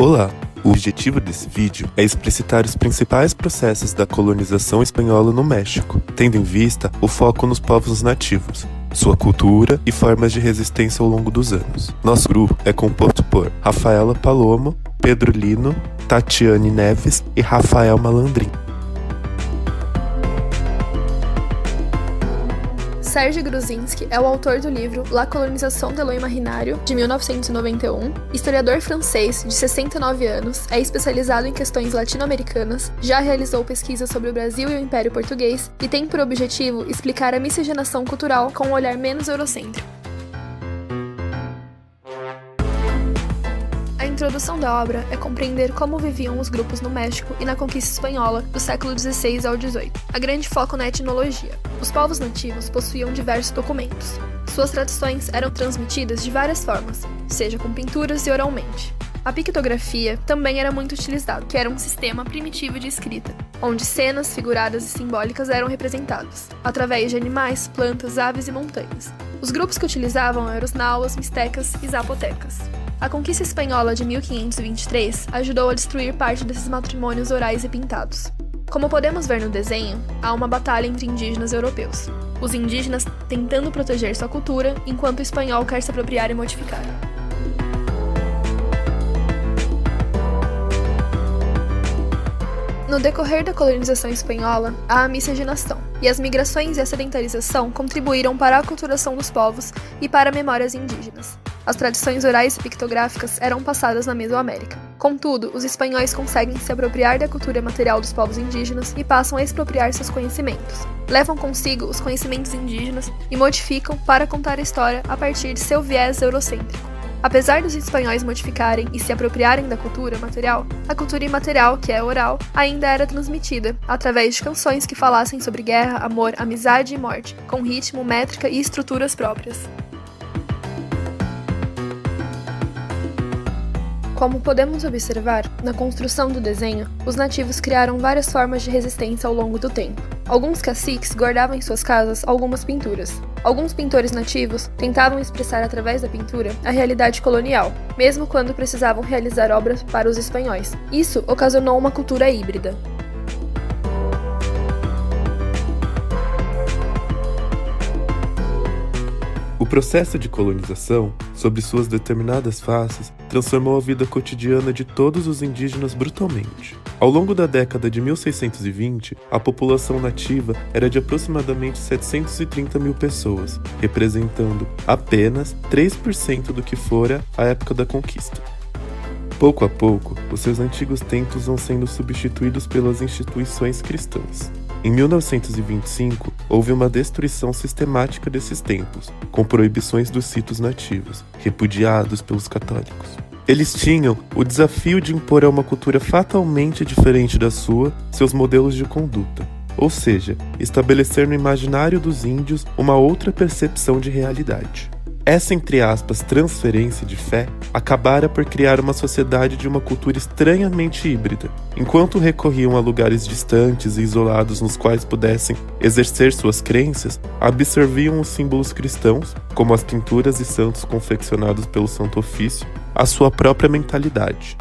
Olá! O objetivo desse vídeo é explicitar os principais processos da colonização espanhola no México, tendo em vista o foco nos povos nativos, sua cultura e formas de resistência ao longo dos anos. Nosso grupo é composto por Rafaela Palomo, Pedro Lino, Tatiane Neves e Rafael Malandrin. Serge Gruzinski é o autor do livro La Colonisation de l'Imaginario, de 1991, historiador francês de 69 anos, é especializado em questões latino-americanas, já realizou pesquisas sobre o Brasil e o Império Português e tem por objetivo explicar a miscigenação cultural com um olhar menos eurocêntrico. A introdução da obra é compreender como viviam os grupos no México e na conquista espanhola do século XVI ao XVIII. A grande foco na etnologia. Os povos nativos possuíam diversos documentos. Suas tradições eram transmitidas de várias formas, seja com pinturas e oralmente. A pictografia também era muito utilizada, que era um sistema primitivo de escrita, onde cenas figuradas e simbólicas eram representadas, através de animais, plantas, aves e montanhas. Os grupos que utilizavam eram os nauas, mistecas e zapotecas. A conquista espanhola de 1523 ajudou a destruir parte desses matrimônios orais e pintados. Como podemos ver no desenho, há uma batalha entre indígenas europeus. Os indígenas tentando proteger sua cultura, enquanto o espanhol quer se apropriar e modificar. No decorrer da colonização espanhola, há a miscigenação, e as migrações e a sedentarização contribuíram para a aculturação dos povos e para memórias indígenas. As tradições orais e pictográficas eram passadas na Mesoamérica. Contudo, os espanhóis conseguem se apropriar da cultura material dos povos indígenas e passam a expropriar seus conhecimentos. Levam consigo os conhecimentos indígenas e modificam para contar a história a partir de seu viés eurocêntrico. Apesar dos espanhóis modificarem e se apropriarem da cultura material, a cultura imaterial, que é oral, ainda era transmitida através de canções que falassem sobre guerra, amor, amizade e morte, com ritmo, métrica e estruturas próprias. Como podemos observar, na construção do desenho, os nativos criaram várias formas de resistência ao longo do tempo. Alguns caciques guardavam em suas casas algumas pinturas. Alguns pintores nativos tentavam expressar através da pintura a realidade colonial, mesmo quando precisavam realizar obras para os espanhóis. Isso ocasionou uma cultura híbrida. O processo de colonização, sob suas determinadas faces, transformou a vida cotidiana de todos os indígenas brutalmente. Ao longo da década de 1620, a população nativa era de aproximadamente 730 mil pessoas, representando apenas 3% do que fora a época da conquista. Pouco a pouco, os seus antigos templos vão sendo substituídos pelas instituições cristãs. Em 1925, houve uma destruição sistemática desses templos, com proibições dos sítios nativos, repudiados pelos católicos. Eles tinham o desafio de impor a uma cultura fatalmente diferente da sua seus modelos de conduta, ou seja, estabelecer no imaginário dos índios uma outra percepção de realidade. Essa, entre aspas, transferência de fé acabara por criar uma sociedade de uma cultura estranhamente híbrida. Enquanto recorriam a lugares distantes e isolados nos quais pudessem exercer suas crenças, absorviam os símbolos cristãos, como as pinturas e santos confeccionados pelo Santo Ofício, à sua própria mentalidade.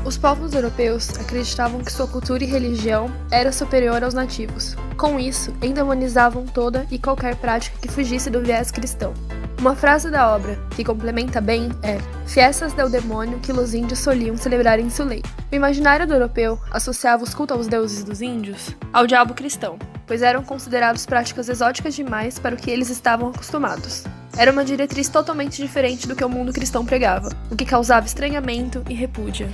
Os povos europeus acreditavam que sua cultura e religião era superior aos nativos. Com isso, endemonizavam toda e qualquer prática que fugisse do viés cristão. Uma frase da obra, que complementa bem, é "Fiestas del demônio que os índios soliam celebrar em sua lei". O imaginário do europeu associava os cultos aos deuses dos índios ao diabo cristão, pois eram considerados práticas exóticas demais para o que eles estavam acostumados. Era uma diretriz totalmente diferente do que o mundo cristão pregava, o que causava estranhamento e repúdio.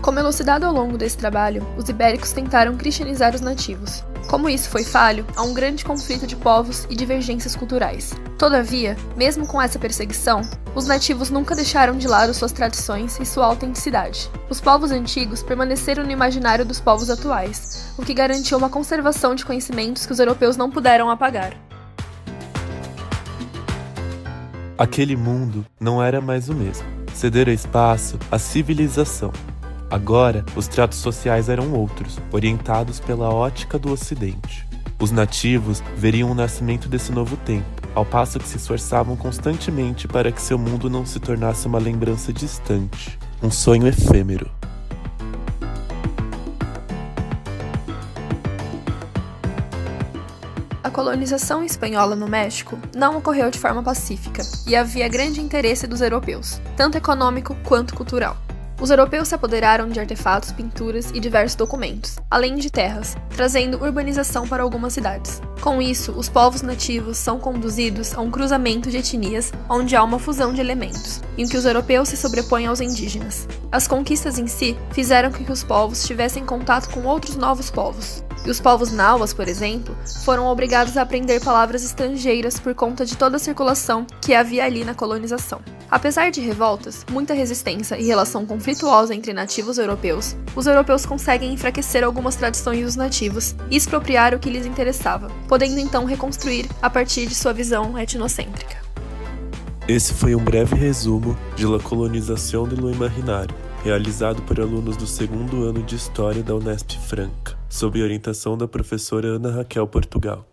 Como elucidado ao longo desse trabalho, os ibéricos tentaram cristianizar os nativos. Como isso foi falho, há um grande conflito de povos e divergências culturais. Todavia, mesmo com essa perseguição, os nativos nunca deixaram de lado suas tradições e sua autenticidade. Os povos antigos permaneceram no imaginário dos povos atuais, o que garantiu uma conservação de conhecimentos que os europeus não puderam apagar. Aquele mundo não era mais o mesmo. Cedera espaço à civilização. Agora, os tratos sociais eram outros, orientados pela ótica do Ocidente. Os nativos veriam o nascimento desse novo tempo, ao passo que se esforçavam constantemente para que seu mundo não se tornasse uma lembrança distante, um sonho efêmero. A colonização espanhola no México não ocorreu de forma pacífica e havia grande interesse dos europeus, tanto econômico quanto cultural. Os europeus se apoderaram de artefatos, pinturas e diversos documentos, além de terras, trazendo urbanização para algumas cidades. Com isso, os povos nativos são conduzidos a um cruzamento de etnias onde há uma fusão de elementos, em que os europeus se sobrepõem aos indígenas. As conquistas em si fizeram com que os povos tivessem contato com outros novos povos. E os povos nauas, por exemplo, foram obrigados a aprender palavras estrangeiras por conta de toda a circulação que havia ali na colonização. Apesar de revoltas, muita resistência e relação conflituosa entre nativos europeus, os europeus conseguem enfraquecer algumas tradições dos nativos e expropriar o que lhes interessava, podendo então reconstruir a partir de sua visão etnocêntrica. Esse foi um breve resumo de La Colonização de lo Imaginário, realizado por alunos do 2º ano de História da Unesp Franca, sob orientação da professora Ana Raquel Portugal.